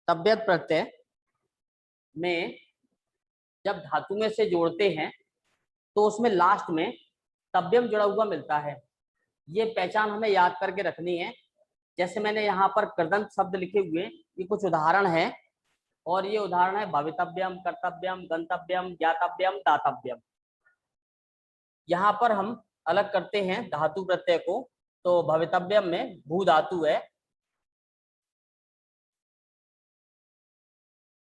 तव्यत प्रत्यय में जब धातु में से जोड़ते हैं तो उसमें लास्ट में तव्यम जुड़ा हुआ मिलता है। ये पहचान हमें याद करके रखनी है। जैसे मैंने यहाँ पर कृदंत शब्द लिखे हुए, ये कुछ उदाहरण है और ये उदाहरण है भवितव्यम, कर्तव्यम, गंतव्यम, ज्ञातव्यम, दातव्यम। यहाँ पर हम अलग करते हैं धातु प्रत्यय को। तो भवितव्यम में भू धातु है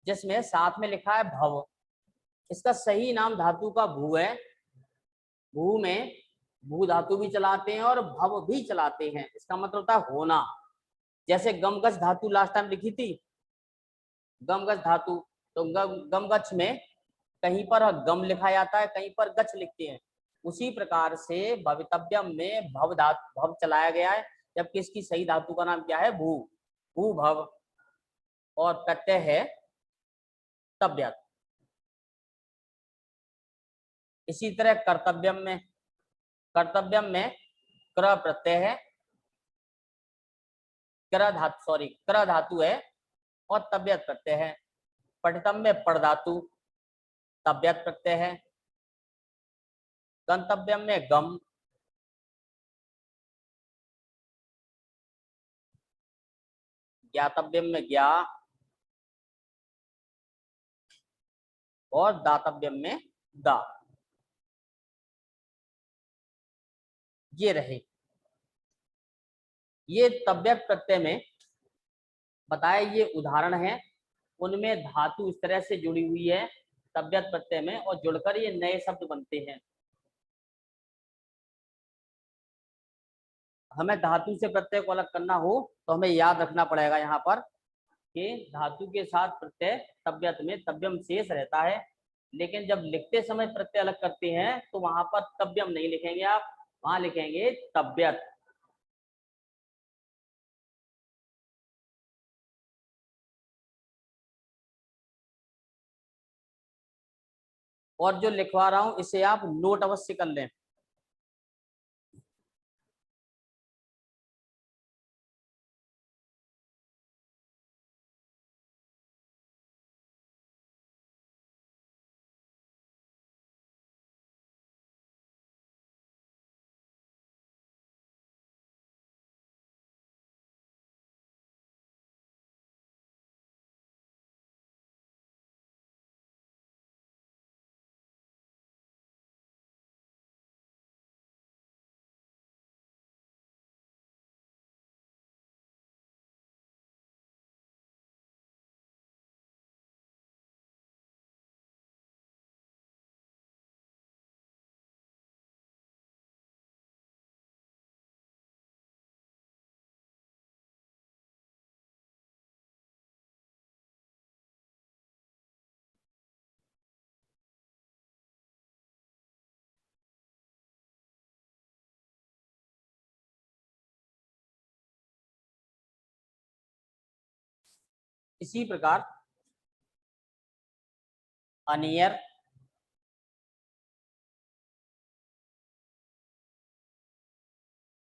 जिसमें साथ में लिखा है भव। इसका सही नाम धातु का भू है। भू में भू धातु भी चलाते हैं और भव भी चलाते हैं। इसका मतलब होता है होना। जैसे गमगछ धातु लास्ट टाइम लिखी थी, गमगछ धातु, तो गमगछ में कहीं पर गम लिखा जाता है, कहीं पर गछ लिखते हैं। उसी प्रकार से भवितव्यम में भव चलाया गया है, जबकि इसकी सही धातु का नाम क्या है? भू। भू भव। और प्रत्यय है तव्यत। इसी तरह कर्तव्यम में क्र प्रत्यय है, क्र धातु है और तव्यत प्रत्यय है। पठितम में पड़ धातु, तव्यत प्रत्यय है। गंतव्यम में गम, ज्ञातव्यम में ज्ञा और दातव्यम में दा। ये रहे। ये तव्यत प्रत्यय में बताए ये उदाहरण है। उनमें धातु इस तरह से जुड़ी हुई है तव्यत प्रत्यय में और जुड़कर ये नए शब्द बनते हैं। हमें धातु से प्रत्यय को अलग करना हो तो हमें याद रखना पड़ेगा यहाँ पर कि धातु के साथ प्रत्यय तव्यत में तव्यम शेष रहता है, लेकिन जब लिखते समय प्रत्यय अलग करते हैं तो वहां पर तव्यम नहीं लिखेंगे आप, वहां लिखेंगे तव्यत। और जो लिखवा रहा हूं इसे आप नोट अवश्य कर लें। इसी प्रकार अनियर,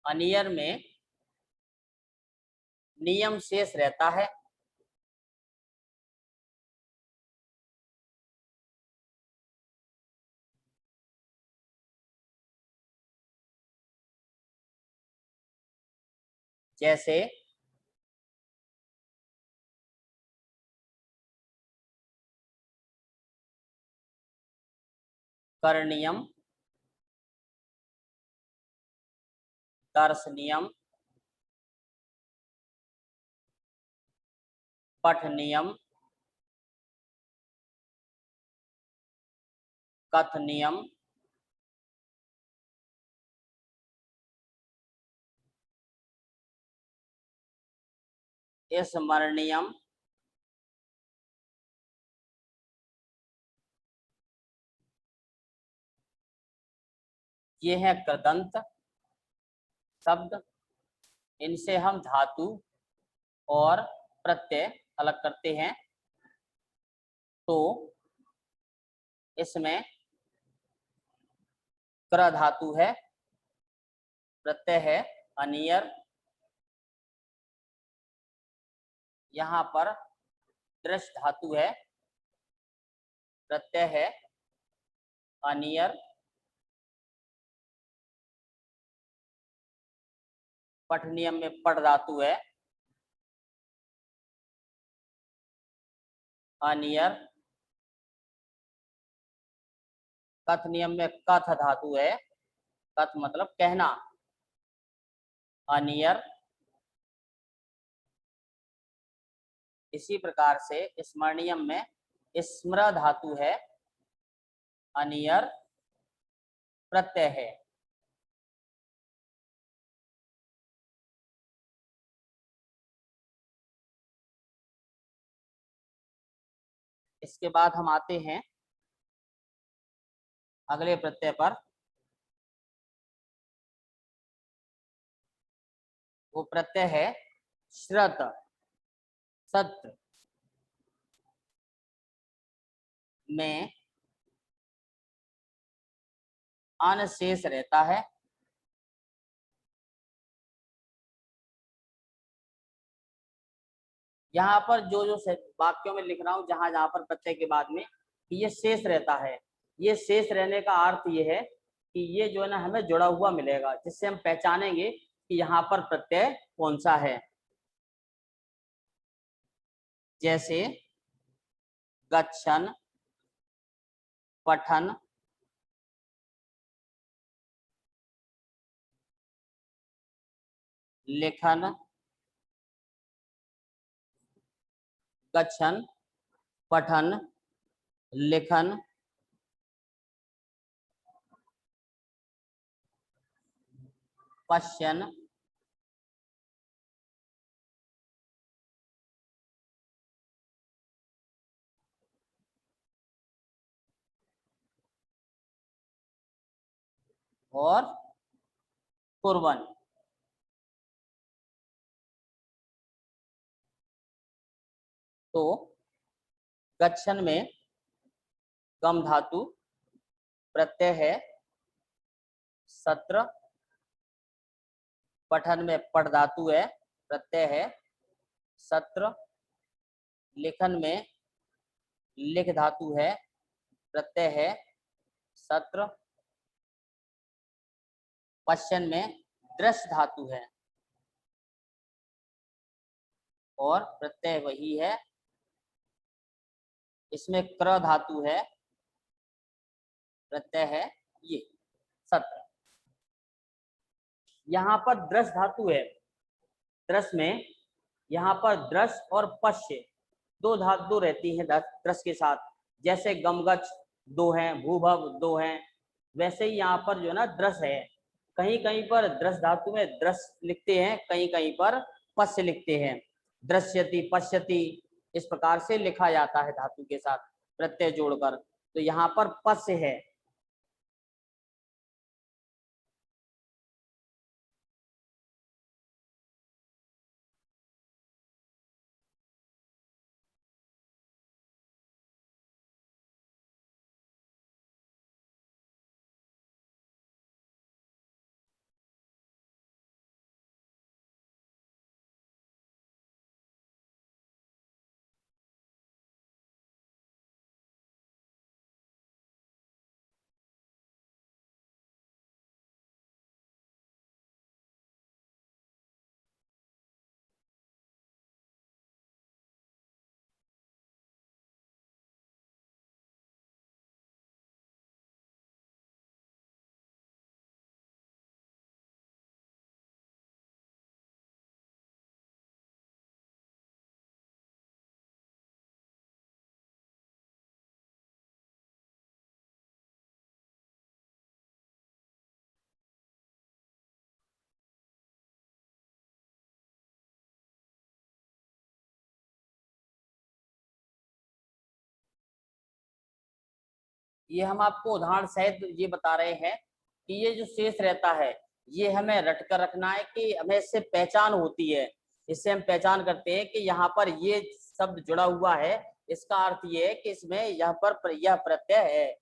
अनियर में नियम शेष रहता है। जैसे करणीयम, दर्शनीयम, पठनीयम, कथनीयम, स्मरणीयम, ये है कृदंत शब्द। इनसे हम धातु और प्रत्यय अलग करते हैं। तो इसमें क्र धातु है, प्रत्यय है अनियर, यहाँ पर दृश धातु है, प्रत्यय है अनियर, पठनियम में पठ धातु है अनियर, कथ नियम में कथ धातु है, कथ मतलब कहना, अनियर। इसी प्रकार से स्मरणीयम में स्मृ धातु है, अनियर प्रत्यय है। इसके बाद हम आते हैं अगले प्रत्यय पर। वो प्रत्यय है श्रत, सत्र में अन शेष रहता है। यहाँ पर जो जो वाक्यों में लिख रहा हूं जहां जहां पर प्रत्यय के बाद में ये शेष रहता है, ये शेष रहने का अर्थ ये है कि ये जो है ना हमें जुड़ा हुआ मिलेगा, जिससे हम पहचानेंगे कि यहाँ पर प्रत्यय कौन सा है। जैसे गच्छन, पठन, लेखन, गच्छन, पठन, लेखन, पश्यन, और कुर्वन। तो गच्छन में गम धातु प्रत्यय है सत्र, पठन में पठ धातु है प्रत्यय है सत्र, लिखन में लिख धातु है प्रत्यय है सत्र, पश्चन में दृश्य धातु है और प्रत्यय वही है, इसमें क्र धातु है प्रत्यय है ये सत्र। यहाँ पर दृश्य धातु है, दृश्य में यहाँ पर दृश्य और पश्य दो धातु रहती है दृश्य के साथ, जैसे गमगछ दो हैं, भूभव दो हैं, वैसे ही यहाँ पर जो है ना दृश्य है। कहीं कहीं पर दृश्य धातु में दृश्य लिखते हैं, कहीं कहीं पर पश्य लिखते हैं, दृश्यति पश्यति इस प्रकार से लिखा जाता है धातु के साथ प्रत्यय जोड़कर। तो यहाँ पर पश्य है। ये हम आपको उदाहरण सहित ये बता रहे हैं कि ये जो शेष रहता है ये हमें रट कर रखना है कि हमें इससे पहचान होती है, इससे हम पहचान करते हैं कि यहाँ पर ये शब्द जुड़ा हुआ है, इसका अर्थ ये है कि इसमें यहाँ पर यह प्रत्यय है।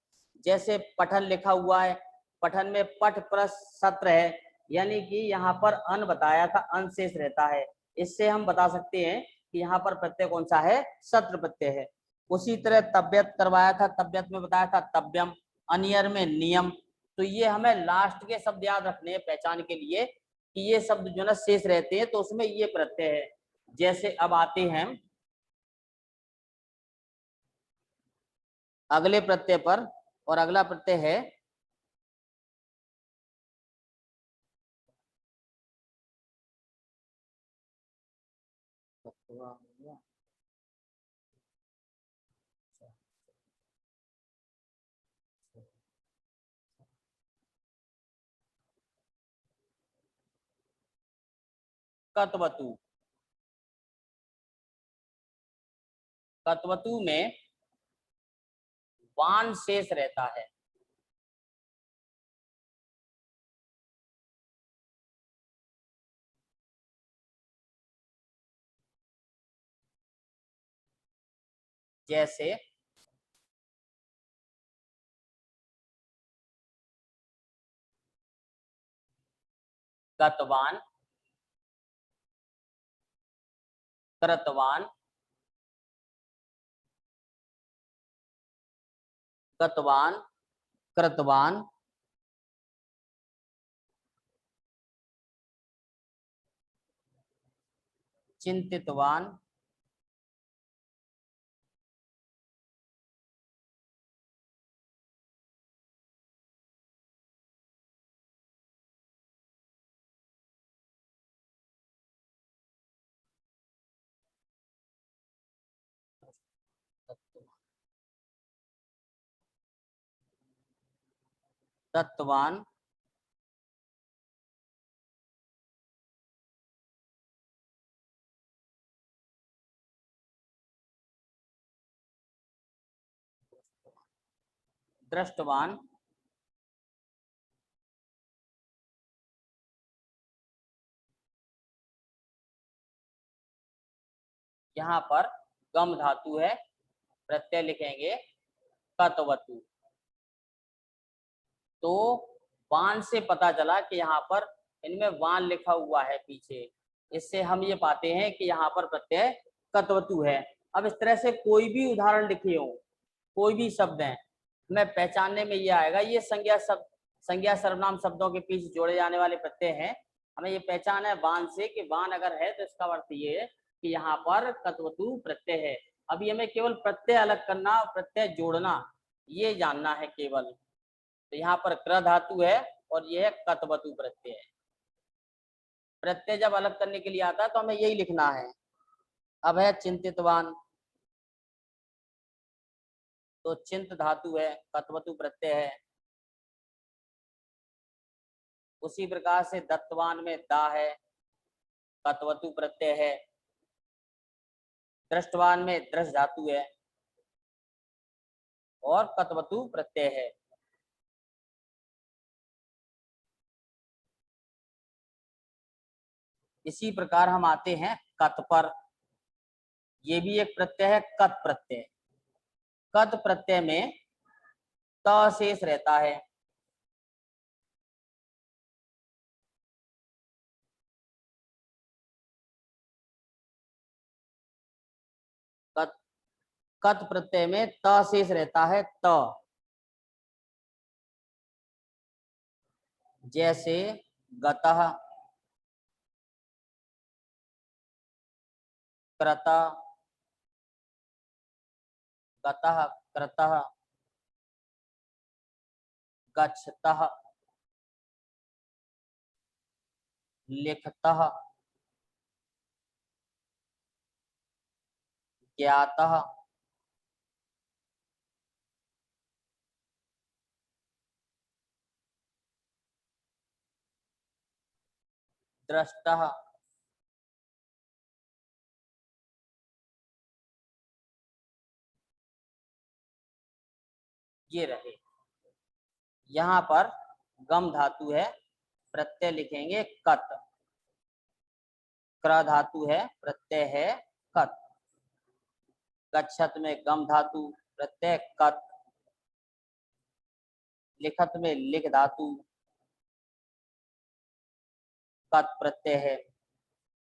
जैसे पठन लिखा हुआ है, पठन में पठ प्लस सत्र है, यानी कि यहाँ पर अन बताया था, अन शेष रहता है, इससे हम बता सकते हैं कि यहाँ पर प्रत्यय कौन सा है, सत्र प्रत्यय है। उसी तरह तबियत करवाया था, तबियत में बताया था तब्यम, अनियर में नियम। तो ये हमें लास्ट के शब्द याद रखने हैं पहचान के लिए कि ये शब्द जो ना शेष रहते हैं तो उसमें ये प्रत्यय है। जैसे अब आते हैं अगले प्रत्यय पर, और अगला प्रत्यय है कतवतु। कतवतु में वान शेष रहता है। जैसे कतवान, कृतवान, कतवान, कृतवान, चिंतितवान, तत्वान, दृष्टवान, यहाँ पर गम धातु है, प्रत्यय लिखेंगे कतवतु। तो वान से पता चला कि यहाँ पर इनमें वान लिखा हुआ है पीछे, इससे हम ये पाते हैं कि यहाँ पर प्रत्यय कतवतु है। अब इस तरह से कोई भी उदाहरण लिखे हो, कोई भी शब्द है, हमें पहचानने में ये आएगा ये संज्ञा शब्द, संज्ञा सर्वनाम शब्दों के पीछे जोड़े जाने वाले प्रत्यय हैं। हमें ये पहचान है वान से कि वान अगर है तो इसका अर्थ ये है कि यहाँ पर कतवतु प्रत्यय है। अभी हमें केवल प्रत्यय अलग करना, प्रत्यय जोड़ना, ये जानना है केवल। तो यहाँ पर क्र धातु है और यह कतवतु प्रत्यय है। प्रत्यय जब अलग करने के लिए आता है तो हमें यही लिखना है। अब है चिंतितवान, तो चिंत धातु है, कतवतु प्रत्यय है। उसी प्रकार से दत्तवान में दा है, कतवतु प्रत्यय है। दृष्टवान में दृष्ट धातु है और कतवतु प्रत्यय है। इसी प्रकार हम आते हैं कत पर। ये भी एक प्रत्यय है, कत प्रत्यय। कत प्रत्यय में त शेष रहता है। कत कत प्रत्यय में त शेष रहता है, त। जैसे गतः, क्रतः, गतः क्रतः, गच्छतः, लिखतः, ज्ञातः, दृष्टः, ये रहे। यहाँ पर गम धातु है, प्रत्यय लिखेंगे कत। क्र धातु है, प्रत्यय है कत। गच्छत में गम धातु, प्रत्यय कत। लिखत में लिख धातु, कत प्रत्यय है।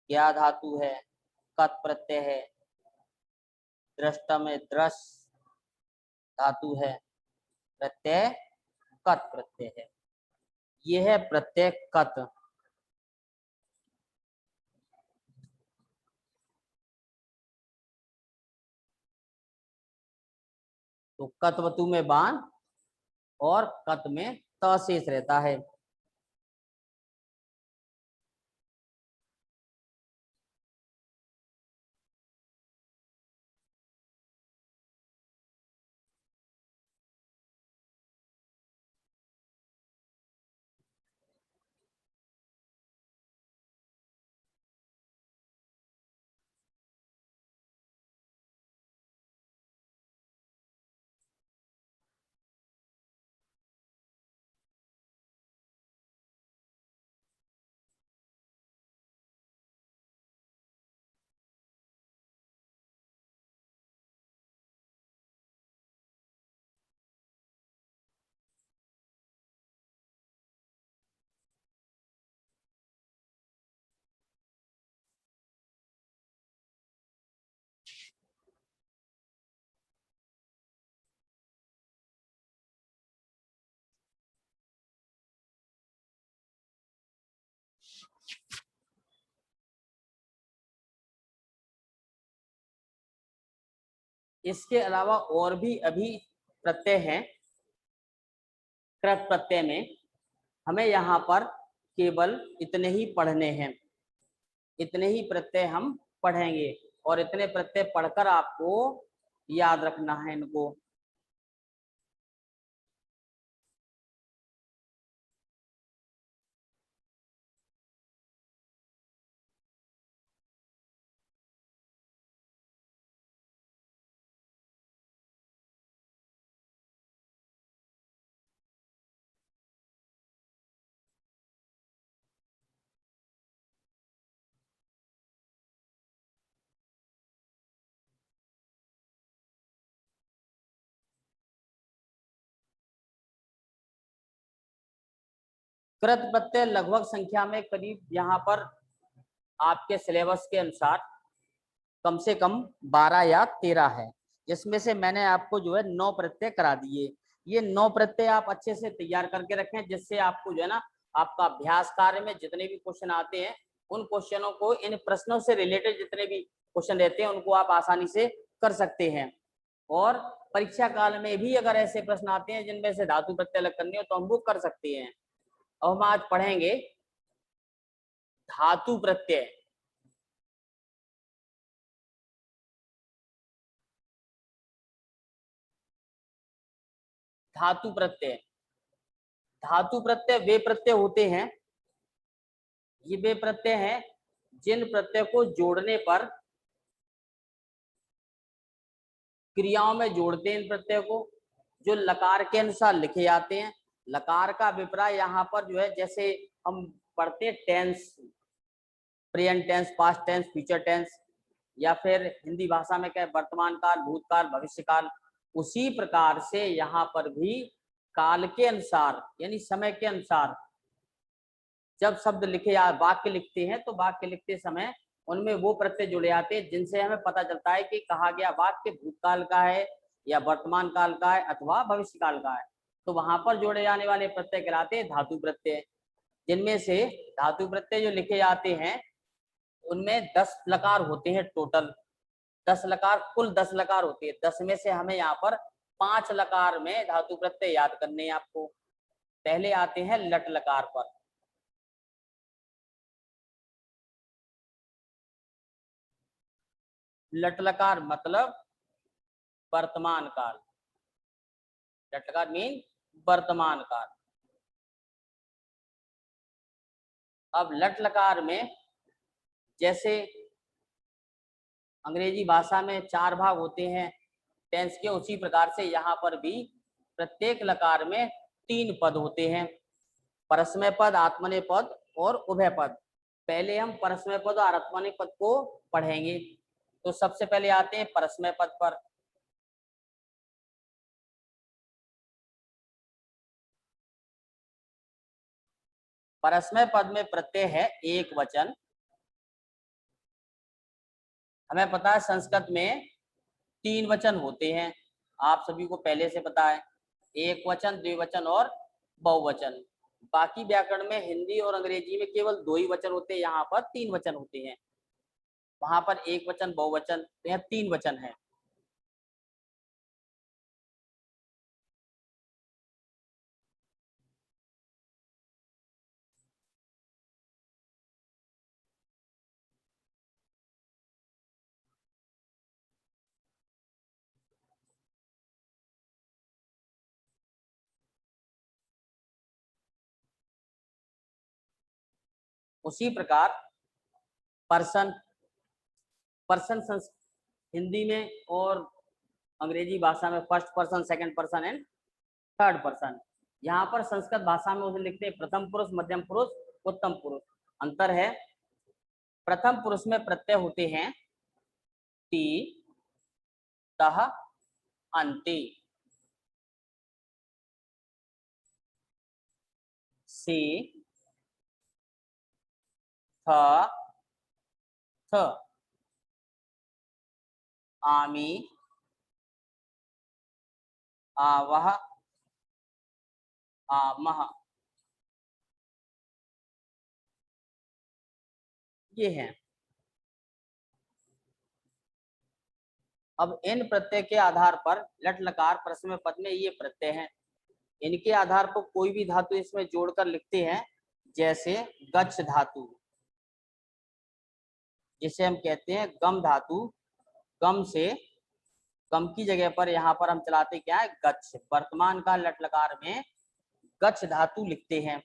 ज्ञा धातु है, कत प्रत्यय है। दृष्ट में दृश धातु है, प्रत्यय कत प्रत्यय है। यह है प्रत्यय कत। तो कतवतु में बान और कत में त शेष रहता है। इसके अलावा और भी अभी प्रत्यय हैं। कृत प्रत्यय में हमें यहाँ पर केवल इतने ही पढ़ने हैं, इतने ही प्रत्यय हम पढ़ेंगे और इतने प्रत्यय पढ़कर आपको याद रखना है इनको। कृत प्रत्यय लगभग संख्या में करीब यहाँ पर आपके सिलेबस के अनुसार कम से कम 12 या 13 है, जिसमें से मैंने आपको जो है 9 प्रत्यय करा दिए। ये 9 प्रत्यय आप अच्छे से तैयार करके रखें, जिससे आपको जो है ना आपका अभ्यास कार्य में जितने भी क्वेश्चन आते हैं उन क्वेश्चनों को, इन प्रश्नों से रिलेटेड जितने भी क्वेश्चन रहते हैं उनको आप आसानी से कर सकते हैं। और परीक्षा काल में भी अगर ऐसे प्रश्न आते हैं जिनमें से धातु प्रत्यय अलग करनी हो तो हम वो कर सकते हैं। अब हम आज पढ़ेंगे धातु प्रत्यय। धातु प्रत्यय, धातु प्रत्यय वे प्रत्यय होते हैं, ये वे प्रत्यय हैं जिन प्रत्यय को जोड़ने पर, क्रियाओं में जोड़ते हैं इन प्रत्यय को, जो लकार के अनुसार लिखे जाते हैं। लकार का अभिप्राय यहाँ पर जो है, जैसे हम पढ़ते हैं tense, present tense, past tense, future tense, या फिर हिंदी भाषा में क्या वर्तमान काल, भूतकाल, भविष्य काल, उसी प्रकार से यहाँ पर भी काल के अनुसार यानी समय के अनुसार जब शब्द लिखे या वाक्य लिखते हैं तो वाक्य लिखते समय उनमें वो प्रत्यय जुड़े आते हैं जिनसे हमें पता चलता है कि कहा गया वाक्य भूतकाल का है या वर्तमान काल का है अथवा भविष्य काल का है। तो वहां पर जोड़े जाने वाले प्रत्यय कहलाते हैं धातु प्रत्यय, जिनमें से धातु प्रत्यय जो लिखे जाते हैं उनमें 10 लकार होते हैं टोटल। 10 लकार, कुल 10 लकार होती है। 10 में से हमें यहाँ पर 5 लकार में धातु प्रत्यय याद करने हैं आपको। पहले आते हैं लट लकार पर। लट लकार मतलब वर्तमान काल। लट लकार मीन वर्तमान काल। अब लट लकार में जैसे अंग्रेजी भाषा में 4 भाग होते हैं टेंस के, उसी प्रकार से यहाँ पर भी प्रत्येक लकार में 3 पद होते हैं, परस्मय पद, आत्मनेय पद और उभय पद। पहले हम परस्मय पद और आत्मनेय पद को पढ़ेंगे। तो सबसे पहले आते हैं परस्मय पद पर। परस्मय पद में प्रत्यय है एक वचन। हमें पता है संस्कृत में 3 वचन होते हैं, आप सभी को पहले से पता है, एक वचन, द्विवचन और बहुवचन। बाकी व्याकरण में हिंदी और अंग्रेजी में केवल 2 ही वचन होते हैं, यहाँ पर 3 वचन होते हैं। वहां पर एक वचन, बहुवचन, तो यहाँ 3 वचन है। उसी प्रकार पर्सन, पर्सन हिंदी में और अंग्रेजी भाषा में first person, second person and third person. यहाँ पर संस्कृत भाषा में उसे लिखते हैं प्रथम पुरुष, मध्यम पुरुष, उत्तम पुरुष। अंतर है, प्रथम पुरुष में प्रत्यय होते हैं ति, तह, अंति, से, थ, थ, आमी, आवह, आमह। ये है। अब इन प्रत्यय के आधार पर लट लकार प्रश्न पद में ये प्रत्यय हैं, इनके आधार पर कोई भी धातु इसमें जोड़कर लिखते हैं। जैसे गच्छ धातु, जिसे हम कहते हैं गम धातु। गम से, गम की जगह पर यहाँ पर हम चलाते क्या है गच्छ। वर्तमान का लट लकार में गच्छ धातु लिखते हैं।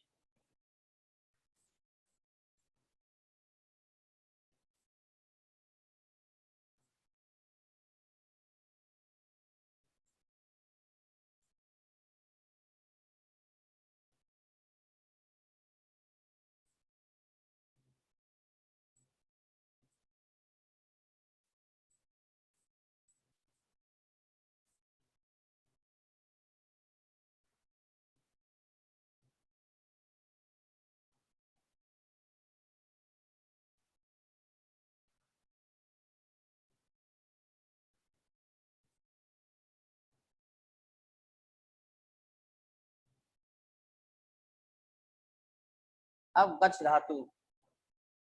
अब गच्छ धातु,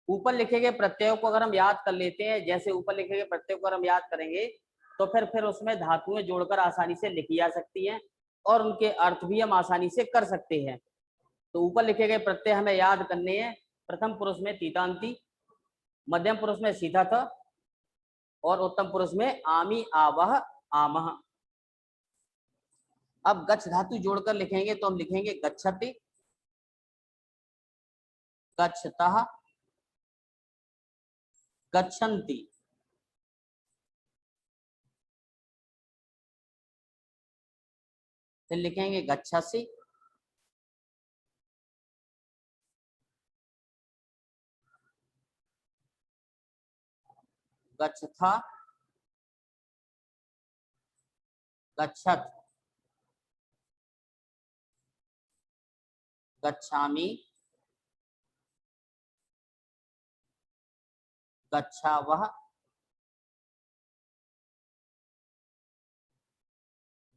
ऊपर लिखे गए प्रत्ययों को अगर हम याद कर लेते हैं, जैसे ऊपर लिखे गए प्रत्ययों को अगर हम याद करेंगे तो फिर उसमें धातुएं जोड़कर आसानी से लिखी जा सकती हैं और उनके अर्थ भी हम आसानी से कर सकते हैं। तो ऊपर लिखे गए प्रत्यय हमें याद करने हैं। प्रथम पुरुष में तीतांती, मध्यम पुरुष में सीधा था और उत्तम पुरुष में आमी, आवह, आमह। अब गच्छ धातु जोड़कर लिखेंगे तो हम लिखेंगे गच्छति, गच्छतः, गच्छन्ति। फिर लिखेंगे गच्छसि, गच्छथा, गच्छत, गच्छामि, गच्छावह,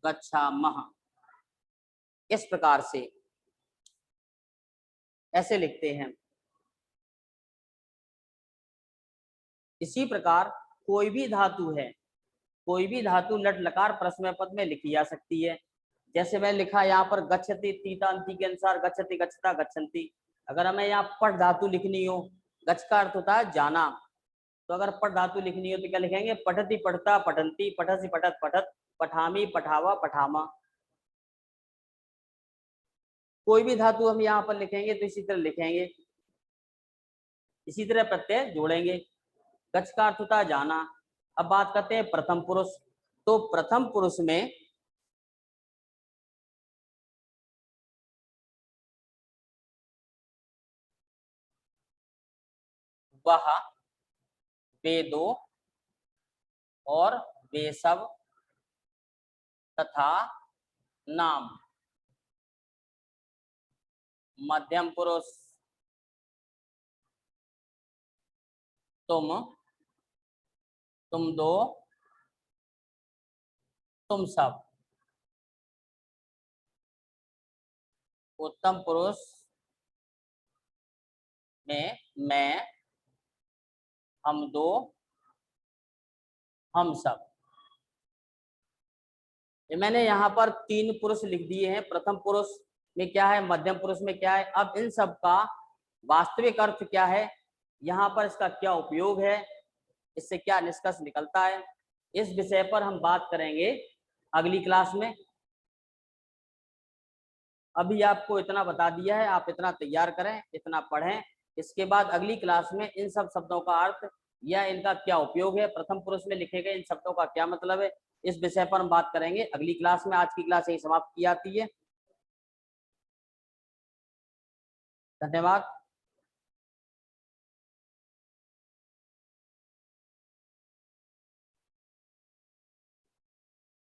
गच्छामः। इस प्रकार से ऐसे लिखते हैं। इसी प्रकार कोई भी धातु है, कोई भी धातु लट लकार प्रश्न पद में लिखी जा सकती है। जैसे मैं लिखा यहाँ पर गच्छति, तीतांति के अनुसार गच्छति, गच्छता, गच्छन्ति। अगर हमें यहाँ पट धातु लिखनी हो, गच्छ का अर्थ होता है जाना, तो अगर पट धातु लिखनी हो तो क्या लिखेंगे? पठति, पठता, पठन्ति, पठसि, पठत, पठत, पठामि, पठावा, पठामा। कोई भी धातु हम यहाँ पर लिखेंगे तो इसी तरह लिखेंगे, इसी तरह प्रत्यय जोड़ेंगे। गच्छ का अर्थ होता है जाना। अब बात करते हैं प्रथम पुरुष। तो प्रथम पुरुष में वह, वे दो और वे सब तथा नाम। मध्यम पुरुष तुम, तुम दो, तुम सब। उत्तम पुरुष में मैं, हम दो, हम सब। ये मैंने यहाँ पर 3 पुरुष लिख दिए हैं। प्रथम पुरुष में क्या है, मध्यम पुरुष में क्या है। अब इन सब का वास्तविक अर्थ क्या है, यहाँ पर इसका क्या उपयोग है, इससे क्या निष्कर्ष निकलता है, इस विषय पर हम बात करेंगे अगली क्लास में। अभी आपको इतना बता दिया है, आप इतना तैयार करें, इतना पढ़ें। इसके बाद अगली क्लास में इन सब शब्दों का अर्थ या इनका क्या उपयोग है, प्रथम पुरुष में लिखे गए इन शब्दों का क्या मतलब है, इस विषय पर हम बात करेंगे अगली क्लास में। आज की क्लास यही समाप्त की जाती है। धन्यवाद।